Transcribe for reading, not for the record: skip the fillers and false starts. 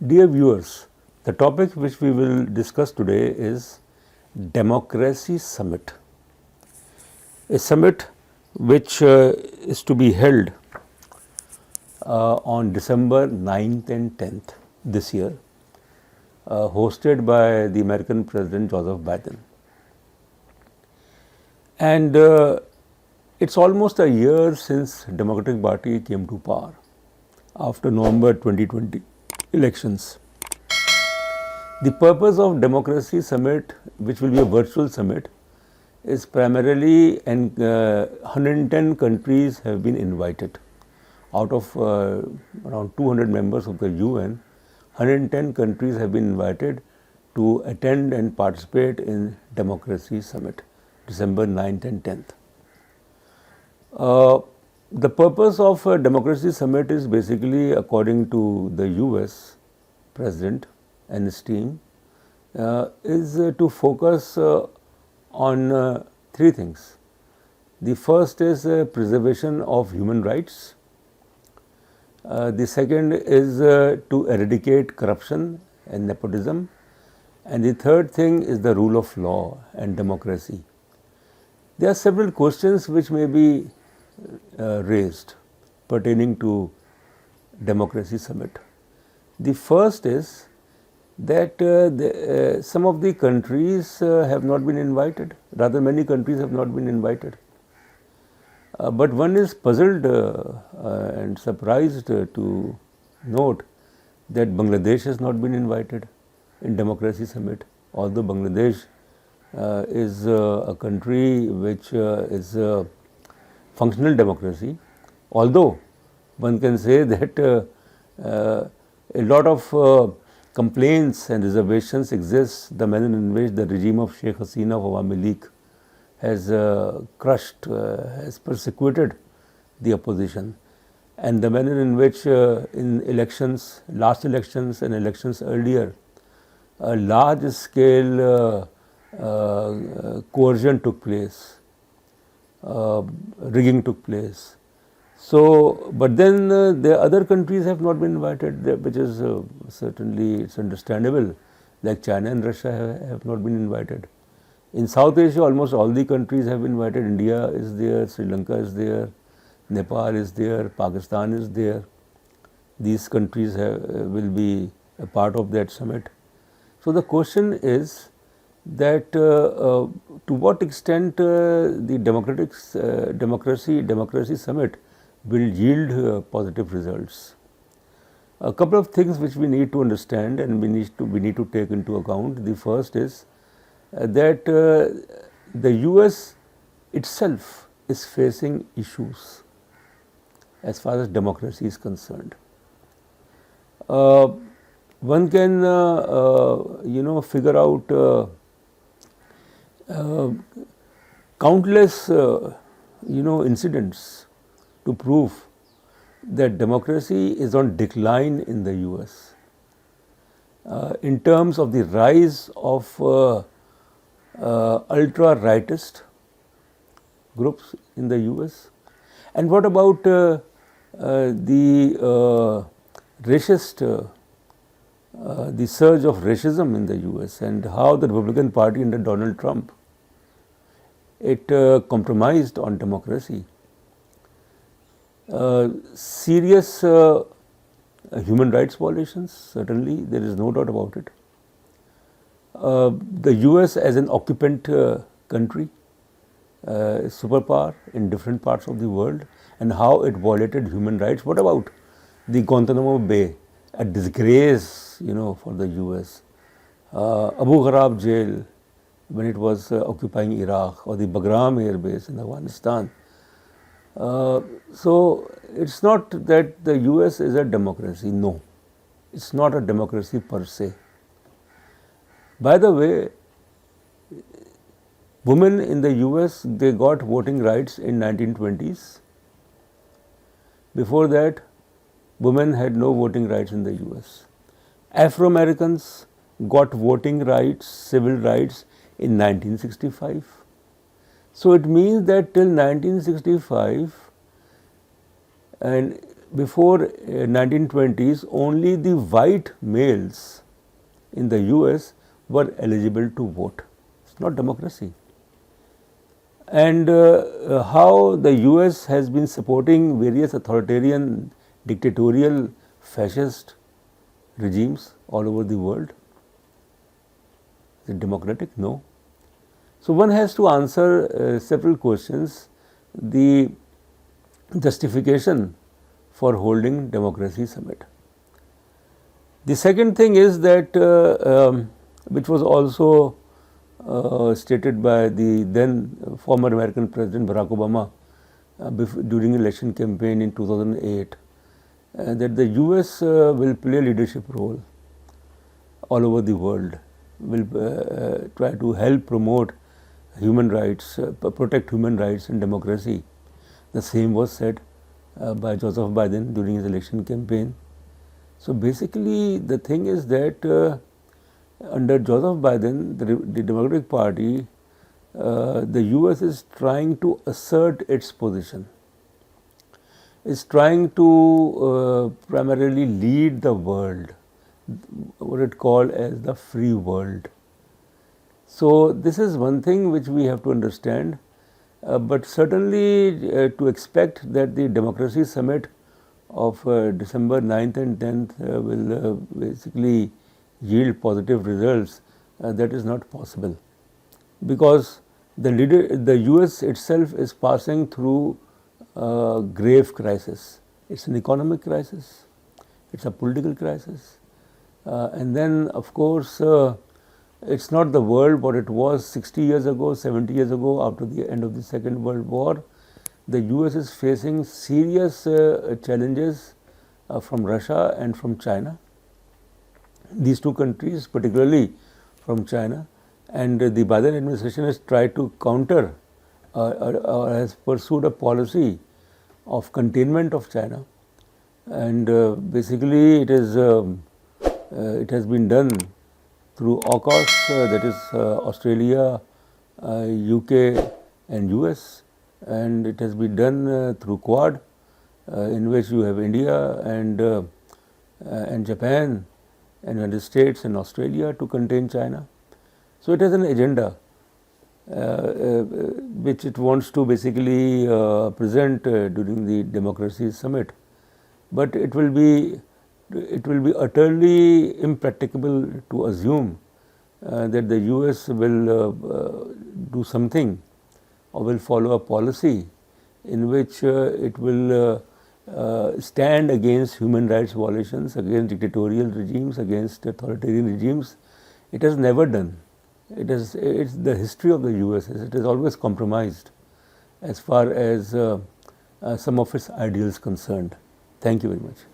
Dear viewers, the topic which we will discuss today is Democracy Summit, a summit which is to be held on December 9th and 10th this year, hosted by the American President Joseph Biden. And it's almost a year since Democratic Party came to power after November 2020 elections. The purpose of Democracy Summit, which will be a virtual summit, is primarily, and 110 countries have been invited. Out of around 200 members of the UN, 110 countries have been invited to attend and participate in Democracy Summit, December 9th and 10th. The purpose of Democracy Summit is basically, according to the US President and his team, is to focus on three things. The first is preservation of human rights. The second is to eradicate corruption and nepotism. And the third thing is the rule of law and democracy. There are several questions which may be raised pertaining to Democracy Summit. The first is that some of the countries have not been invited, rather many countries have not been invited. But one is puzzled and surprised to note that Bangladesh has not been invited in Democracy Summit, although Bangladesh is a country which is a functional democracy, although one can say that a lot of complaints and reservations exist, the manner in which the regime of Sheikh Hasina of Awami League has crushed, has persecuted the opposition, and the manner in which in elections, last elections and elections earlier, a large scale coercion took place, rigging took place. So, but then the other countries have not been invited, which is certainly it's understandable, like China and Russia have not been invited. In South Asia, almost all the countries have been invited. India is there, Sri Lanka is there, Nepal is there, Pakistan is there. These countries will be a part of that summit. So, the question is that to what extent the Democracy Summit will yield positive results. A couple of things which we need to understand and we need to take into account. The first is that the US itself is facing issues as far as democracy is concerned. One can figure out countless incidents to prove that democracy is on decline in the US. In terms of the rise of ultra-rightist groups in the US, and what about the racist, the surge of racism in the US, and how the Republican Party under Donald Trump, it compromised on democracy. Serious human rights violations, certainly there is no doubt about it. The US as an occupant country, superpower in different parts of the world, and how it violated human rights. What about the Guantanamo Bay, a disgrace, for the US. Abu Ghraib jail when it was occupying Iraq, or the Bagram Air Base in Afghanistan. So, it's not that the US is a democracy, no, it's not a democracy per se. By the way, women in the US, they got voting rights in 1920s. Before that, women had no voting rights in the US. Afro-Americans got voting rights, civil rights in 1965. So, it means that till 1965 and before 1920s, only the white males in the US were eligible to vote. It's not democracy. And how the US has been supporting various authoritarian, dictatorial, fascist regimes all over the world. Is it democratic? No. So one has to answer several questions. The justification for holding democracy summit. The second thing is that which was also stated by the then former American President Barack Obama during election campaign in 2008, that the US will play a leadership role all over the world, will try to help promote human rights, protect human rights and democracy. The same was said by Joseph Biden during his election campaign. So basically the thing is that under Joseph Biden, the Democratic Party, the US is trying to assert its position, is trying to primarily lead the world, what it called as the free world. So this is one thing which we have to understand, but certainly to expect that the Democracy Summit of December 9th and 10th will basically yield positive results, that is not possible, because the US itself is passing through a grave crisis. It's an economic crisis, it's a political crisis, and then of course it's not the world what it was 60 years ago, 70 years ago after the end of the Second World War. The US is facing serious challenges from Russia and from China. These two countries, particularly from China, and the Biden administration has tried to counter or has pursued a policy of containment of China, and basically it has been done through AUKUS, that is Australia, UK and US, and it has been done through Quad, in which you have India and Japan and United States and Australia to contain China. So it has an agenda which it wants to basically present during the Democracy Summit, but it will be utterly impracticable to assume that the US will do something or will follow a policy in which it will stand against human rights violations, against dictatorial regimes, against authoritarian regimes. It has never done. It's the history of the US. It is always compromised as far as some of its ideals concerned. Thank you very much.